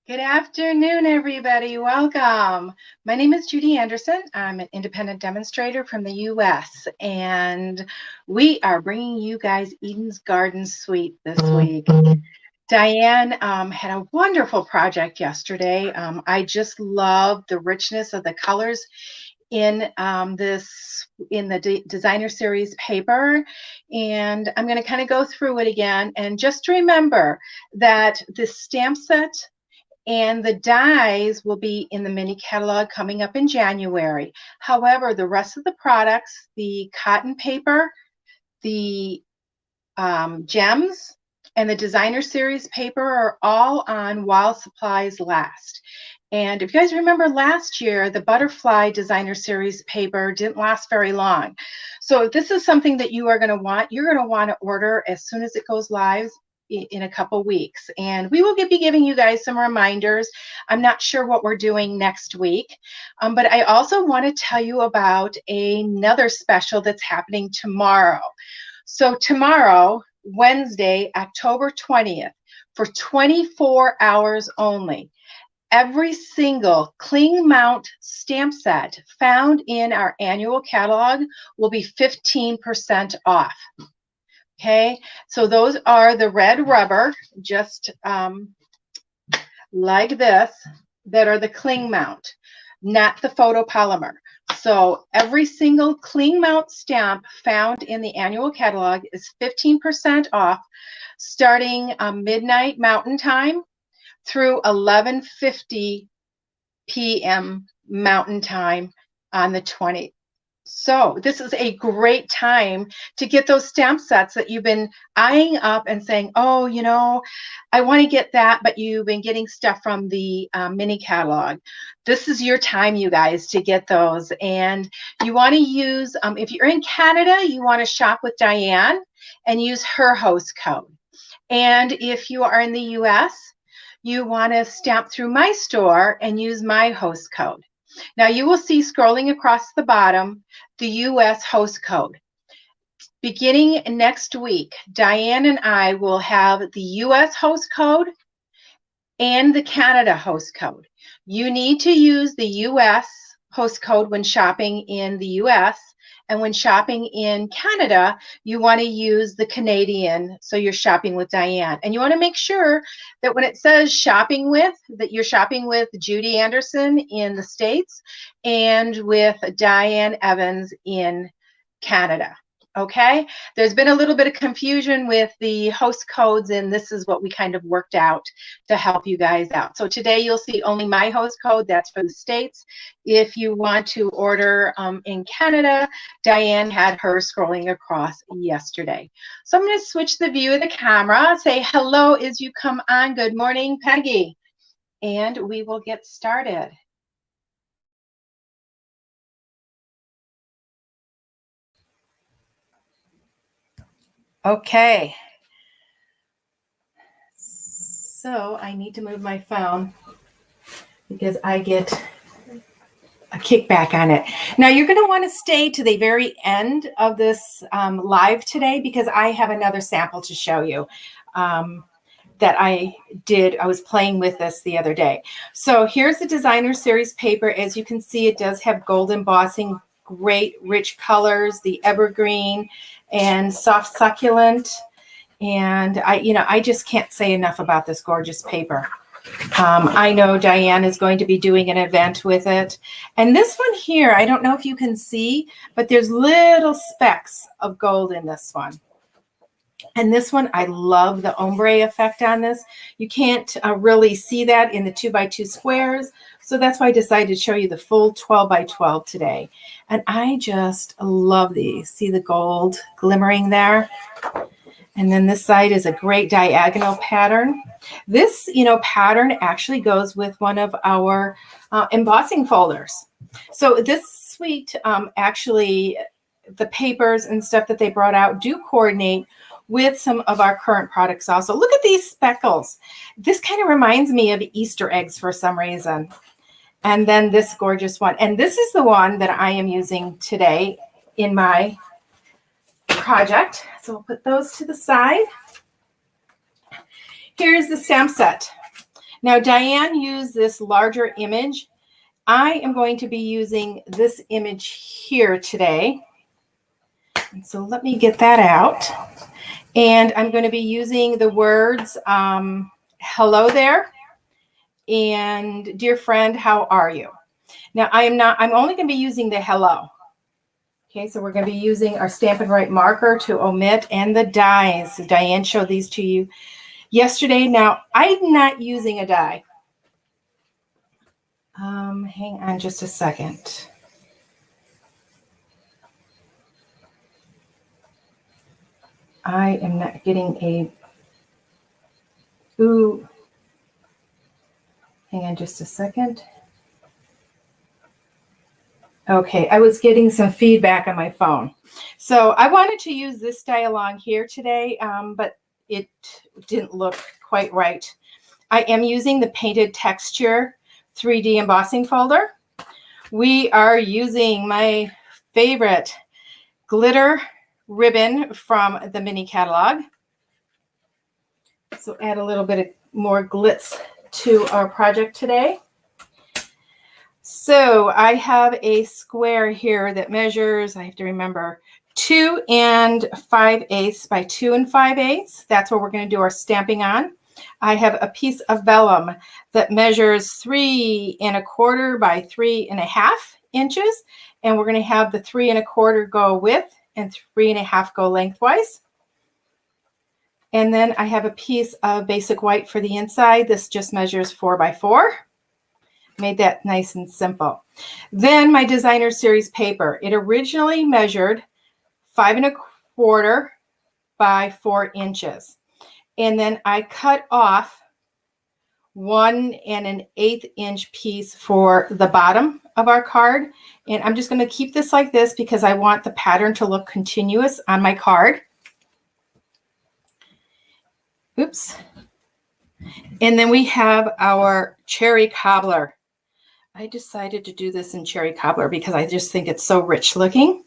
Good afternoon, everybody. Welcome. My name is Judy Anderson. I'm an independent demonstrator from the U.S., and we are bringing you guys Eden's Garden Suite this week. Diane had a wonderful project yesterday. I just love the richness of the colors in the designer series paper, and I'm going to kind of go through it again. And just remember that this stamp set and the dies will be in the mini catalog coming up in January. However, the rest of the products, the cotton paper, the gems, and the designer series paper are all on while supplies last. And if you guys remember last year, the butterfly designer series paper didn't last very long. So if this is something that you are going to want, you're going to want to order as soon as it goes live in a couple weeks, and we will be giving you guys some reminders. I'm not sure what we're doing next week, but I also want to tell you about another special that's happening tomorrow. So tomorrow, Wednesday, October 20th, for 24 hours only, every single cling mount stamp set found in our annual catalog will be 15% off. Okay, so those are the red rubber, just like this, that are the cling mount, not the photopolymer. So every single cling mount stamp found in the annual catalog is 15% off, starting midnight Mountain Time through 11:50 p.m. Mountain Time on the 20th. So this is a great time to get those stamp sets that you've been eyeing up and saying, oh, you know, I want to get that, but you've been getting stuff from the mini catalog. This is your time, you guys, to get those. And you want to use, if you're in Canada, you want to shop with Diane and use her host code. And if you are in the US, you want to stamp through my store and use my host code. Now you will see scrolling across the bottom the US host code. Beginning next week, Diane and I will have the US host code and the Canada host code. You need to use the US host code when shopping in the US, and when shopping in Canada, you want to use the Canadian, so you're shopping with Diane. And you want to make sure that when it says shopping with, that you're shopping with Judy Anderson in the States and with Diane Evans in Canada. Okay, there's been a little bit of confusion with the host codes, and this is what we kind of worked out to help you guys out. So today you'll see only my host code, that's for the States. If you want to order in Canada, Diane had her scrolling across yesterday. So I'm going to switch the view of the camera, say hello as you come on. Good morning, Peggy, and we will get started. Okay, so I need to move my phone because I get a kickback on it. Now you're going to want to stay to the very end of this live today, because I have another sample to show you that I did. I was playing with this the other day. So here's the designer series paper. As you can see, it does have gold embossing, great rich colors, the evergreen and soft succulent. And I just can't say enough about this gorgeous paper. I know Diane is going to be doing an event with it. And this one here, I don't know if you can see, but there's little specks of gold in this one. And this one, I love the ombre effect on this. You can't really see that in the 2x2 squares. So that's why I decided to show you the full 12x12 today. And I just love these. See the gold glimmering there? And then this side is a great diagonal pattern. This, pattern actually goes with one of our embossing folders. So this suite, actually, the papers and stuff that they brought out do coordinate with some of our current products also. Look at these speckles. This kind of reminds me of Easter eggs for some reason. And then this gorgeous one. And this is the one that I am using today in my project. So we'll put those to the side. Here's the stamp set. Now, Diane used this larger image. I am going to be using this image here today. And so let me get that out. And I'm going to be using the words, hello there, and dear friend, how are you? Now, I'm only going to be using the hello. Okay, so we're going to be using our Stamp and Write marker to omit and the dies. Diane showed these to you yesterday. Now, I'm not using a die. Hang on just a second. I am not getting a, ooh, hang on just a second. Okay, I was getting some feedback on my phone. So I wanted to use this die along here today, but it didn't look quite right. I am using the Painted Texture 3D embossing folder. We are using my favorite glitter ribbon from the mini catalog. So add a little bit of more glitz to our project today. So I have a square here that measures, I have to remember, 2 5/8 by 2 5/8. That's what we're going to do our stamping on. I have a piece of vellum that measures 3 1/4 by 3 1/2 inches. And we're going to have the 3 1/4 go width and 3 1/2 go lengthwise. And then I have a piece of basic white for the inside. This just measures 4 by 4. Made that nice and simple. Then my designer series paper. It originally measured 5 1/4 by 4 inches. And then I cut off 1 1/8 inch piece for the bottom of our card. And I'm just going to keep this like this because I want the pattern to look continuous on my card. Oops. And then we have our cherry cobbler. I decided to do this in cherry cobbler because I just think it's so rich looking.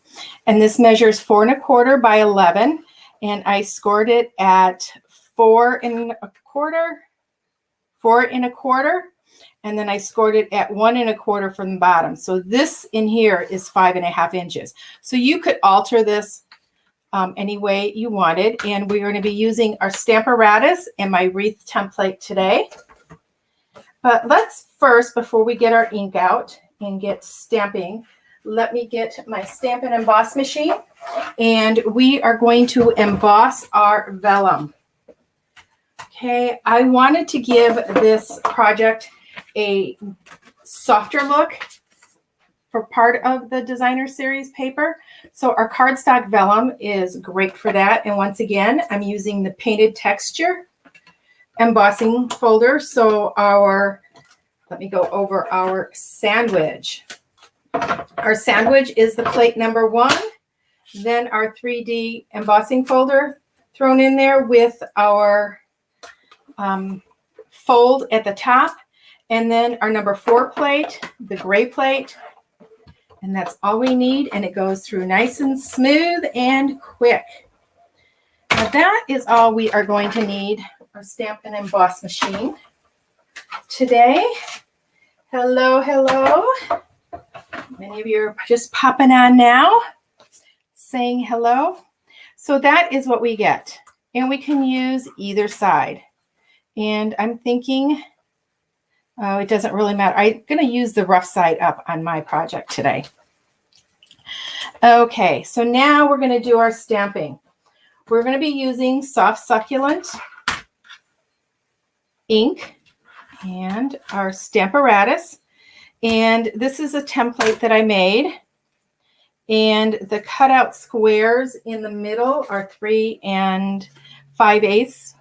And this measures 4 1/4 by 11. And I scored it at 4 1/4, 4 1/4. And then I scored it at 1 1/4 from the bottom. So this in here is 5 1/2 inches. So you could alter this any way you wanted. And we're going to be using our Stamparatus and my wreath template today. But let's first, before we get our ink out and get stamping, let me get my stamp and emboss machine. And we are going to emboss our vellum. Okay, I wanted to give this project a softer look for part of the designer series paper. So our cardstock vellum is great for that. And once again, I'm using the Painted Texture embossing folder. So let me go over our sandwich. Our sandwich is the plate number 1. Then our 3D embossing folder thrown in there with our fold at the top. And then our number 4 plate, the gray plate. And that's all we need. And it goes through nice and smooth and quick. Now that is all we are going to need. Our stamp and emboss machine today. Hello, hello. Many of you are just popping on now, saying hello. So that is what we get. And we can use either side. And I'm thinking, oh, it doesn't really matter. I'm going to use the rough side up on my project today. Okay, so now we're going to do our stamping. We're going to be using soft succulent ink and our Stamparatus. And this is a template that I made. And the cutout squares in the middle are 3 5/8.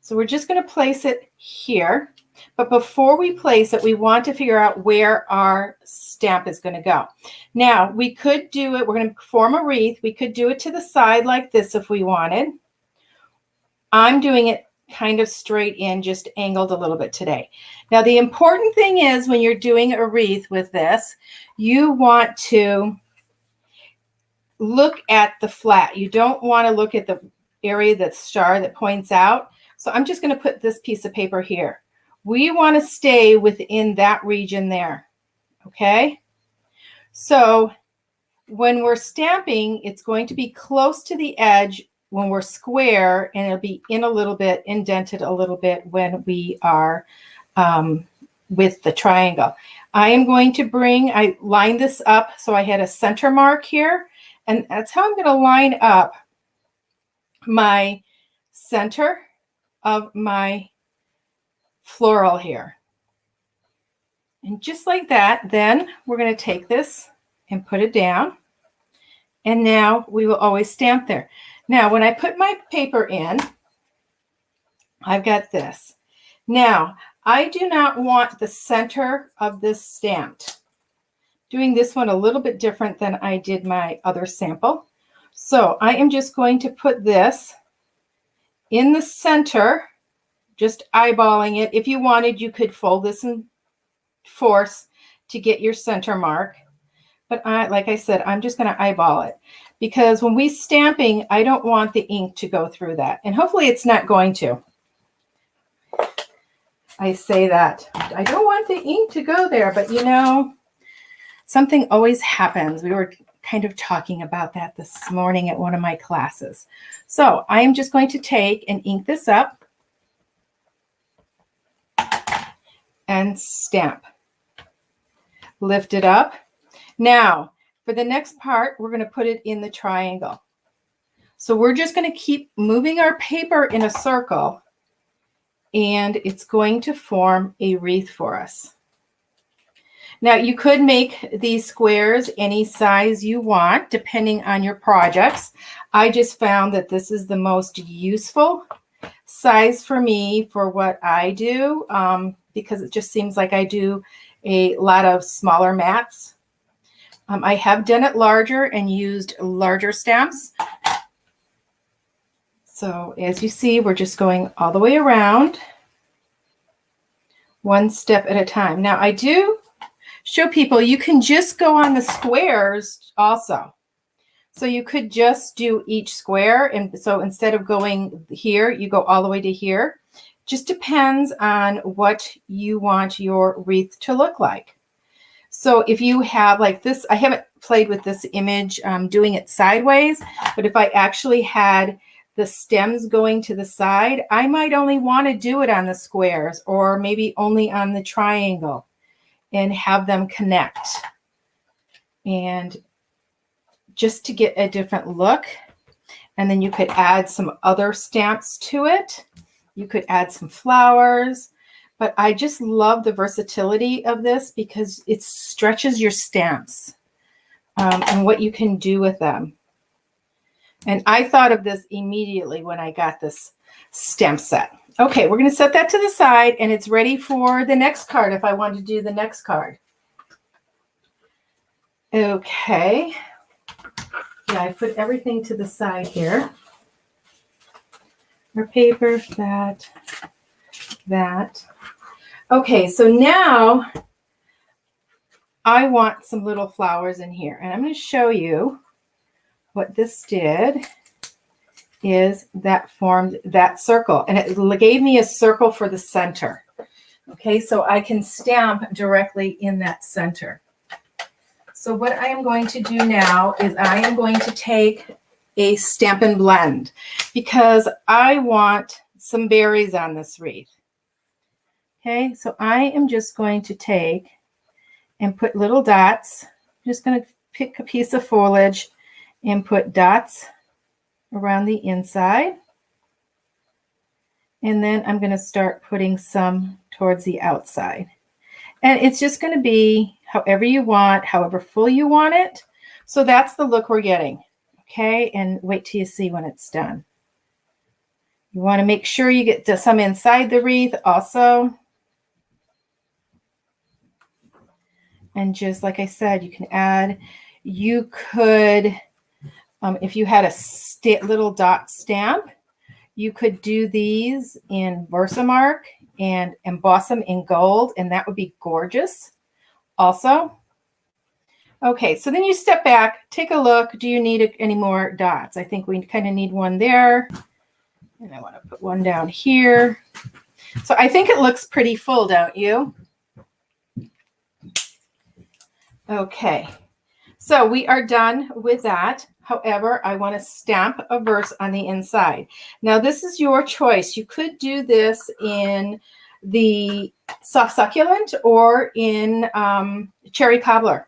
So we're just going to place it here. But before we place it, we want to figure out where our stamp is going to go. Now, we could do it. We're going to form a wreath. We could do it to the side like this if we wanted. I'm doing it kind of straight in, just angled a little bit today. Now, the important thing is when you're doing a wreath with this, you want to look at the flat. You don't want to look at the area that's star that points out. So I'm just going to put this piece of paper here. We want to stay within that region there, okay? So when we're stamping, it's going to be close to the edge when we're square, and it'll be in a little bit, indented a little bit when we are with the triangle. I am going to I lined this up so I had a center mark here, and that's how I'm going to line up my center of my floral here. And just like that, then we're going to take this and put it down. And now we will always stamp there. Now, when I put my paper in, I've got this. Now, I do not want the center of this stamped. Doing this one a little bit different than I did my other sample. So I am just going to put this in the center, just eyeballing it. If you wanted, you could fold this and force to get your center mark. But like I said, I'm just going to eyeball it, because when we stamping, I don't want the ink to go through that. And hopefully it's not going to. I say that. I don't want the ink to go there, but you know, something always happens. We were kind of talking about that this morning at one of my classes. So I am just going to take and ink this up and stamp. Lift it up. Now, for the next part, we're going to put it in the triangle. So we're just going to keep moving our paper in a circle, and it's going to form a wreath for us. Now, you could make these squares any size you want, depending on your projects. I just found that this is the most useful size for me for what I do, because it just seems like I do a lot of smaller mats. I have done it larger and used larger stamps. So as you see, we're just going all the way around, one step at a time. Now I do show people you can just go on the squares also. So you could just do each square. And so instead of going here, you go all the way to here. Just depends on what you want your wreath to look like. So if you have like this, I haven't played with this image doing it sideways, but if I actually had the stems going to the side, I might only want to do it on the squares, or maybe only on the triangle, and have them connect. And just to get a different look. And then you could add some other stamps to it. You could add some flowers. But I just love the versatility of this, because it stretches your stamps and what you can do with them. And I thought of this immediately when I got this stamp set. Okay, we're going to set that to the side, and it's ready for the next card if I want to do the next card. Okay. Yeah, I put everything to the side here. Our paper, that. Okay, so now I want some little flowers in here, and I'm going to show you what this did. Is that formed that circle, and it gave me a circle for the center. Okay, so I can stamp directly in that center. So what I am going to do now is I am going to take a Stampin' Blend, because I want some berries on this wreath. Okay, so I am just going to take and put little dots. I'm just going to pick a piece of foliage and put dots around the inside. And then I'm going to start putting some towards the outside. And it's just going to be however you want, however full you want it. So that's the look we're getting. Okay, and wait till you see when it's done. You want to make sure you get some inside the wreath also. And just like I said, you can add, you could, if you had a little dot stamp, you could do these in Versamark and emboss them in gold, and that would be gorgeous also. Okay, so then you step back, take a look. Do you need any more dots? I think we kind of need one there. And I want to put one down here. So I think it looks pretty full, don't you? Okay, so we are done with that. However, I want to stamp a verse on the inside. Now, this is your choice. You could do this in the soft succulent or in cherry cobbler.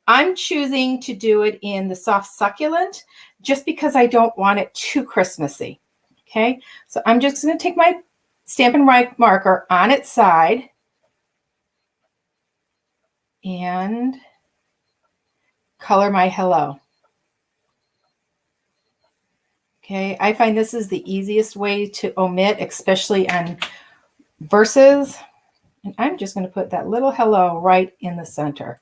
I'm choosing to do it in the soft succulent just because I don't want it too Christmassy. Okay, so I'm just going to take my Stampin' Write marker on its side and color my hello. Okay, I find this is the easiest way to omit, especially on verses. And I'm just going to put that little hello right in the center.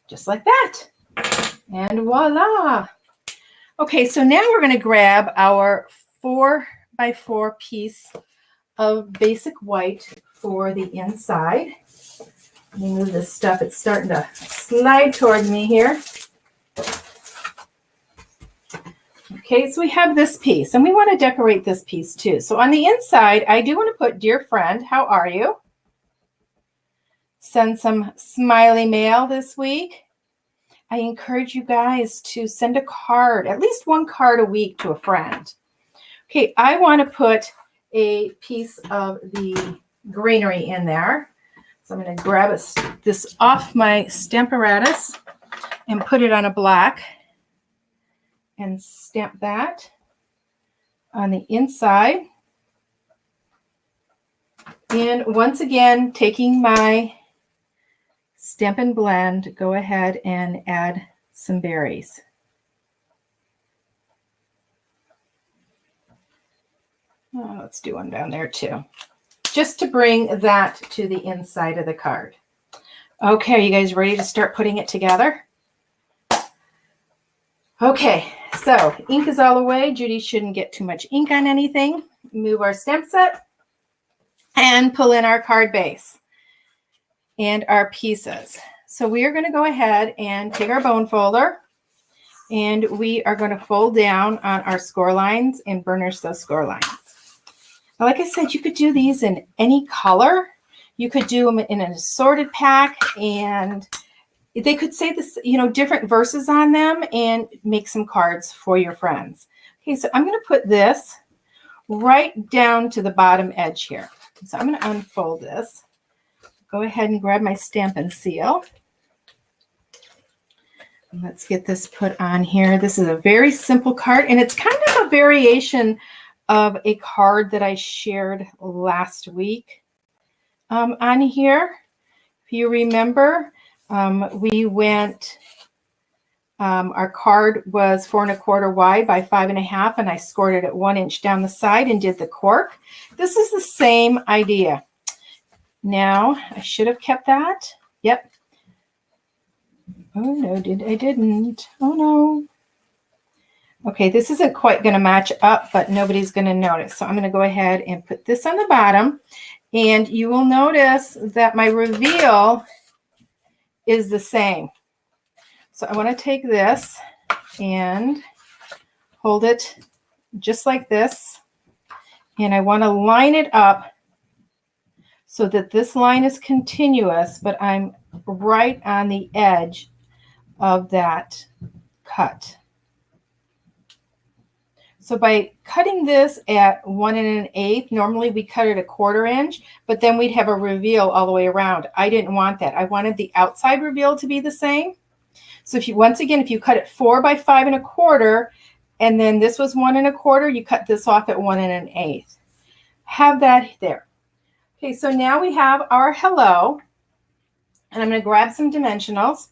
Just like that. And voila. Okay, so now we're going to grab our 4x4 piece of basic white for the inside. Let me move this stuff. It's starting to slide towards me here. Okay, so we have this piece, and we want to decorate this piece too. So on the inside, I do want to put, "Dear friend, how are you?" Send some smiley mail this week. I encourage you guys to send a card, at least one card a week to a friend. Okay, I want to put a piece of the greenery in there. So I'm going to grab this off my Stamparatus and put it on a block and stamp that on the inside. And once again, taking my Stampin' Blend, go ahead and add some berries. Oh, let's do one down there too, just to bring that to the inside of the card. Okay, are you guys ready to start putting it together? Okay, so ink is all away. Judy shouldn't get too much ink on anything. Move our stamp set and pull in our card base and our pieces. So we are going to go ahead and take our bone folder, and we are going to fold down on our score lines and burnish those score lines. Now, like I said, you could do these in any color. You could do them in an assorted pack, and they could say this, different verses on them and make some cards for your friends. Okay, so I'm going to put this right down to the bottom edge here. So I'm going to unfold this. Go ahead and grab my Stampin' Seal. And let's get this put on here. This is a very simple card, and it's kind of a variation of a card that I shared last week on here. If you remember, we went, our card was 4 1/4 wide by 5 1/2, and I scored it at 1 inch down the side and did the cork. This is the same idea. Now, I should have kept that. Yep. Oh, no, I didn't. Oh, no. Okay, this isn't quite going to match up, but nobody's going to notice. So I'm going to go ahead and put this on the bottom. And you will notice that my reveal is the same. So I want to take this and hold it just like this. And I want to line it up so that this line is continuous, but I'm right on the edge of that cut. So by cutting this at 1 1/8, normally we cut it 1/4 inch, but then we'd have a reveal all the way around. I didn't want that. I wanted the outside reveal to be the same. So if you, once again, if you cut it 4 by 5 1/4, and then this was 1 1/4, you cut this off at 1 1/8. Have that there. Okay, so now we have our hello, and I'm going to grab some dimensionals,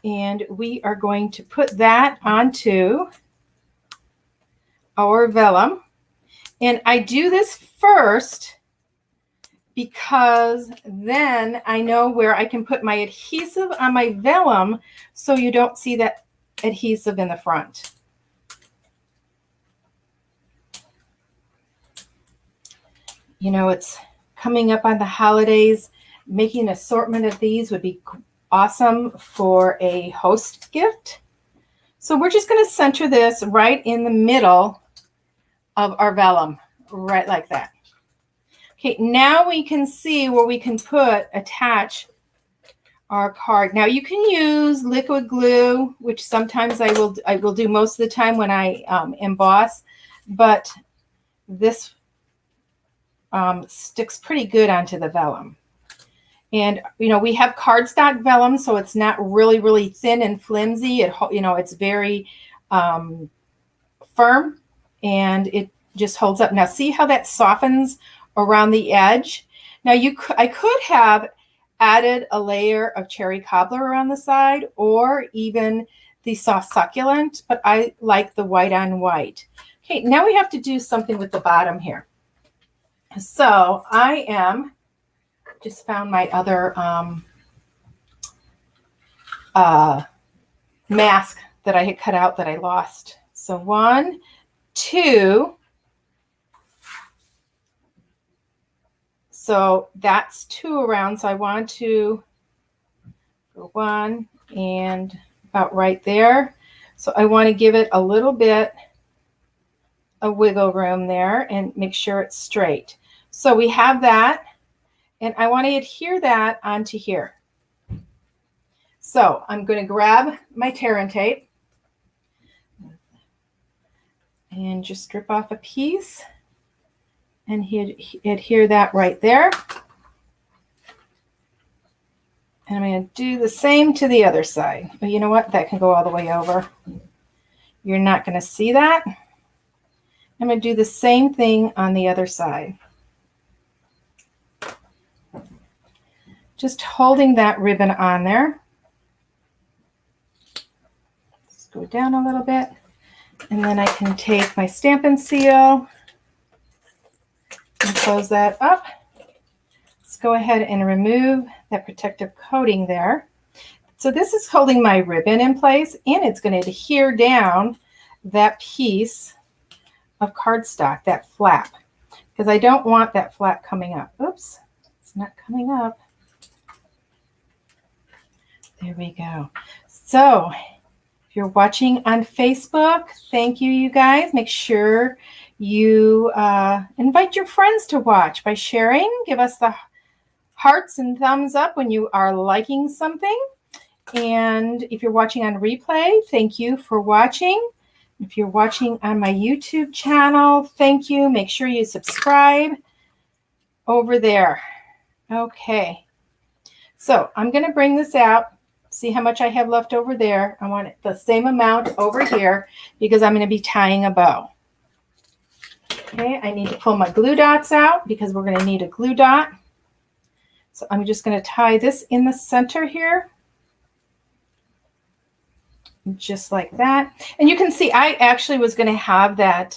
and we are going to put that onto our vellum. And I do this first because then I know where I can put my adhesive on my vellum so you don't see that adhesive in the front. It's coming up on the holidays. Making an assortment of these would be awesome for a host gift. So we're just going to center this right in the middle of our vellum, right like that. Okay, now we can see where we can attach our card. Now you can use liquid glue, which sometimes I will do most of the time when I emboss, but this sticks pretty good onto the vellum. And we have cardstock vellum, so it's not really, really thin and flimsy. It's very firm, and it just holds up. Now see how that softens around the edge? Now I could have added a layer of cherry cobbler around the side, or even the soft succulent, but I like the white on white. Okay, now we have to do something with the bottom here. So I just found my other mask that I had cut out that I lost. So 1, 2. So that's 2 around. So I want to go 1 and about right there. So I want to give it a little bit of wiggle room there and make sure it's straight. So we have that, and I want to adhere that onto here. So I'm going to grab my tear and tape and just strip off a piece and adhere that right there. And I'm going to do the same to the other side. But you know what? That can go all the way over. You're not going to see that. I'm going to do the same thing on the other side. Just holding that ribbon on there. Just go down a little bit. And then I can take my Stampin' Seal and close that up. Let's go ahead and remove that protective coating there. So this is holding my ribbon in place, and it's going to adhere down that piece of cardstock, that flap, because I don't want that flap coming up. Oops, it's not coming up. There we go. So if you're watching on Facebook, thank you, you guys. Make sure you invite your friends to watch by sharing. Give us the hearts and thumbs up when you are liking something. And if you're watching on replay, thank you for watching. If you're watching on my YouTube channel, thank you. Make sure you subscribe over there. Okay. So I'm going to bring this out. See how much I have left over there. I want the same amount over here because I'm going to be tying a bow. Okay, I need to pull my glue dots out because we're going to need a glue dot. So I'm just going to tie this in the center here. Just like that. And you can see I actually was going to have that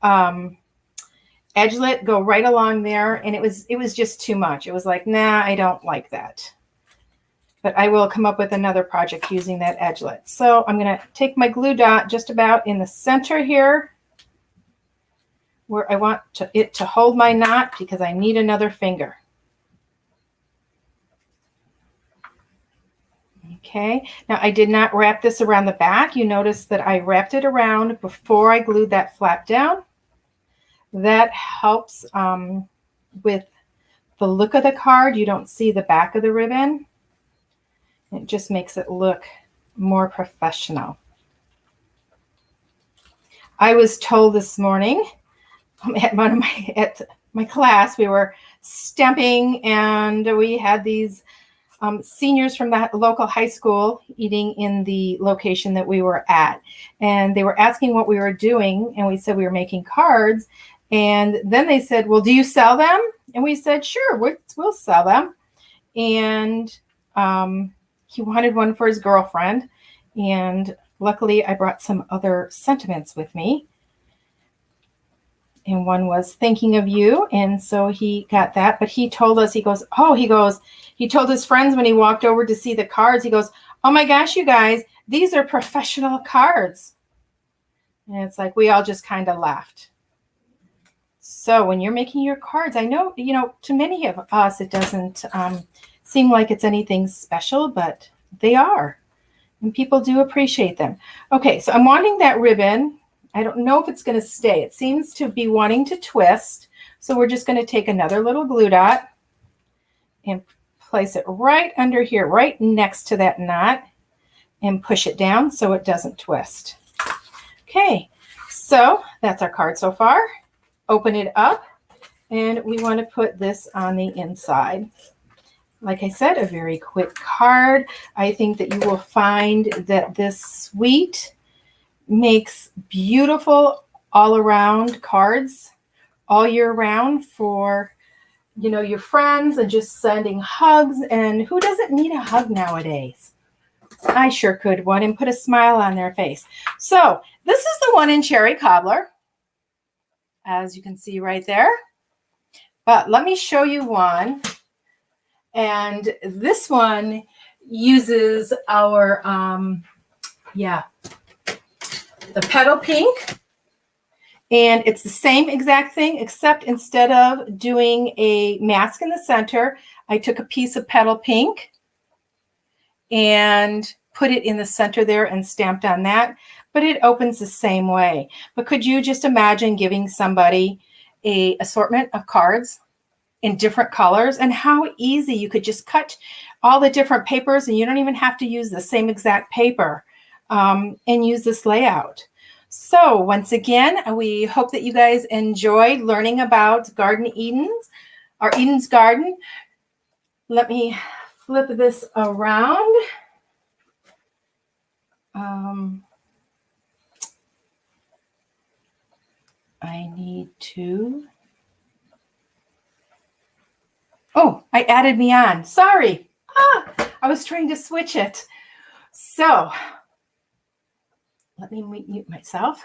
edgelet go right along there, and it was just too much. It was like, nah, I don't like that. But I will come up with another project using that edgelet. So I'm going to take my glue dot just about in the center here where I want it to hold my knot because I need another finger. Okay, now I did not wrap this around the back. You notice that I wrapped it around before I glued that flap down. That helps with the look of the card. You don't see the back of the ribbon. It just makes it look more professional. I was told this morning at my class, we were stamping, and we had these seniors from the local high school eating in the location that we were at. And they were asking what we were doing, and we said we were making cards. And then they said, well, do you sell them? And we said, sure, we'll sell them. And he wanted one for his girlfriend. And luckily, I brought some other sentiments with me. And one was thinking of you. And so he got that. But he told us, he told his friends when he walked over to see the cards, he goes, oh my gosh, you guys, these are professional cards. And it's like, we all just kind of laughed. So when you're making your cards, I know, to many of us, it doesn't seem like it's anything special, but they are. And people do appreciate them. Okay, so I'm wanting that ribbon. I don't know if it's going to stay. It seems to be wanting to twist. So we're just going to take another little glue dot and place it right under here, right next to that knot, and push it down so it doesn't twist. Okay, so that's our card so far. Open it up, and we want to put this on the inside. Like I said, a very quick card. I think that you will find that this suite makes beautiful all-around cards all year round for, you know, your friends, and just sending hugs. And who doesn't need a hug nowadays? I sure could one, and put a smile on their face. So this is the one in Cherry Cobbler, as you can see right there. But let me show you one. And this one uses our, the petal pink. And it's the same exact thing, except instead of doing a mask in the center, I took a piece of petal pink and put it in the center there and stamped on that. But it opens the same way. But could you just imagine giving somebody an assortment of cards in different colors, and how easy you could just cut all the different papers, and you don't even have to use the same exact paper, and use this layout. So once again, we hope that you guys enjoyed learning about Garden Eden's, or Eden's Garden. Let me flip this around. I need to... Oh, I added me on. Sorry. I was trying to switch it. So let me mute myself.